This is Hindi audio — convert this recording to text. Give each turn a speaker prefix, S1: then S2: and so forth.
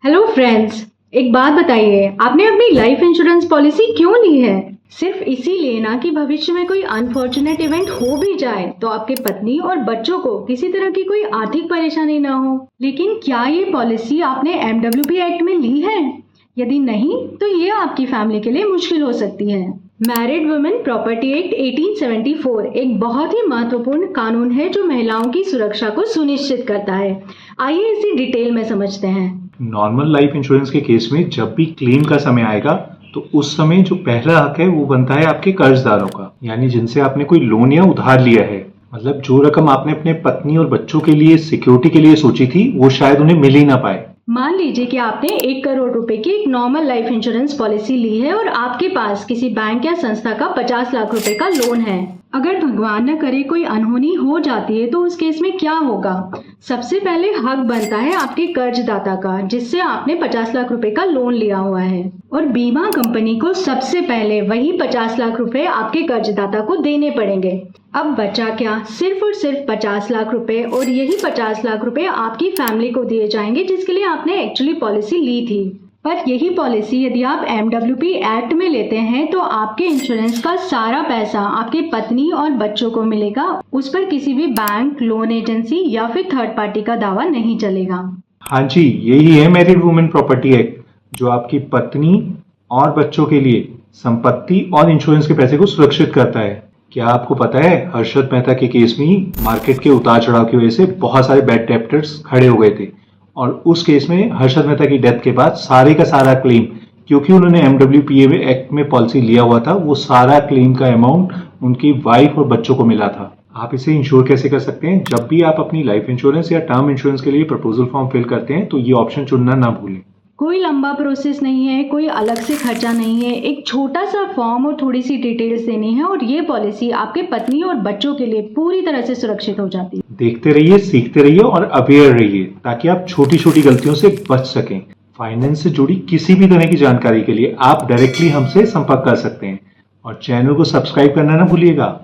S1: Hello friends. एक बात बताइए, आपने अपनी लाइफ इंश्योरेंस पॉलिसी क्यों ली है? सिर्फ इसीलिए ना कि भविष्य में कोई अनफॉर्चुनेट इवेंट हो भी जाए तो आपके पत्नी और बच्चों को किसी तरह की कोई आर्थिक परेशानी ना हो। लेकिन क्या ये पॉलिसी आपने एमडब्ल्यूपी एक्ट में ली है? यदि नहीं तो ये आपकी फैमिली के लिए मुश्किल हो सकती है। मैरिड वुमेन प्रॉपर्टी एक्ट 1874 एक बहुत ही महत्वपूर्ण कानून है जो महिलाओं की सुरक्षा को सुनिश्चित करता है। आइए इसे डिटेल में समझते हैं।
S2: नॉर्मल लाइफ इंश्योरेंस के केस में जब भी क्लेम का समय आएगा तो उस समय जो पहला हक है वो बनता है आपके कर्जदारों का, यानी जिनसे आपने कोई लोन या उधार लिया है। मतलब जो रकम आपने अपने पत्नी और बच्चों के लिए सिक्योरिटी के लिए सोची थी वो शायद उन्हें मिल ही ना पाए।
S1: मान लीजिए कि आपने 1 करोड़ रुपए की एक नॉर्मल लाइफ इंश्योरेंस पॉलिसी ली है और आपके पास किसी बैंक या संस्था का 50 लाख रुपए का लोन है। अगर भगवान न करे कोई अनहोनी हो जाती है तो उस केस में क्या होगा? सबसे पहले हक बनता है आपके कर्जदाता का जिससे आपने 50 लाख रुपए का लोन लिया हुआ है, और बीमा कंपनी को सबसे पहले वही 50 लाख रुपए आपके कर्जदाता को देने पड़ेंगे। अब बचा क्या? सिर्फ और सिर्फ 50 लाख रुपए, और यही 50 लाख रुपए आपकी फैमिली को दिए जाएंगे जिसके लिए आपने एक्चुअली पॉलिसी ली थी। पर यही पॉलिसी यदि आप एमडब्ल्यूपी एक्ट में लेते हैं तो आपके इंश्योरेंस का सारा पैसा आपके पत्नी और बच्चों को मिलेगा। उस पर किसी भी बैंक, लोन एजेंसी या फिर थर्ड पार्टी का दावा नहीं चलेगा।
S2: हाँ जी, यही है मैरिड वुमेन प्रॉपर्टी एक्ट, जो आपकी पत्नी और बच्चों के लिए संपत्ति और इंश्योरेंस के पैसे को सुरक्षित करता है। क्या आपको पता है, हर्षद मेहता के केस में ही मार्केट के उतार चढ़ाव की वजह से बहुत सारे बैड डेप्टर्स खड़े हो गए थे, और उस केस में हर्षद मेहता की डेथ के बाद सारे का सारा क्लेम, क्योंकि उन्होंने एमडब्ल्यूपीए एक्ट में पॉलिसी लिया हुआ था, वो सारा क्लेम का अमाउंट उनकी वाइफ और बच्चों को मिला था। आप इसे इंश्योर कैसे कर सकते हैं? जब भी आप अपनी लाइफ इंश्योरेंस या टर्म इंश्योरेंस के लिए प्रपोजल फॉर्म फिल करते हैं तो ये ऑप्शन चुनना ना भूलें।
S1: कोई लंबा प्रोसेस नहीं है, कोई अलग से खर्चा नहीं है। एक छोटा सा फॉर्म और थोड़ी सी डिटेल्स देनी है और ये पॉलिसी आपके पत्नी और बच्चों के लिए पूरी तरह से सुरक्षित हो जाती है।
S2: देखते रहिए, सीखते रहिए और अवेयर रहिए ताकि आप छोटी छोटी गलतियों से बच सकें। फाइनेंस से जुड़ी किसी भी तरह की जानकारी के लिए आप डायरेक्टली हमसे संपर्क कर सकते हैं, और चैनल को सब्सक्राइब करना ना भूलिएगा।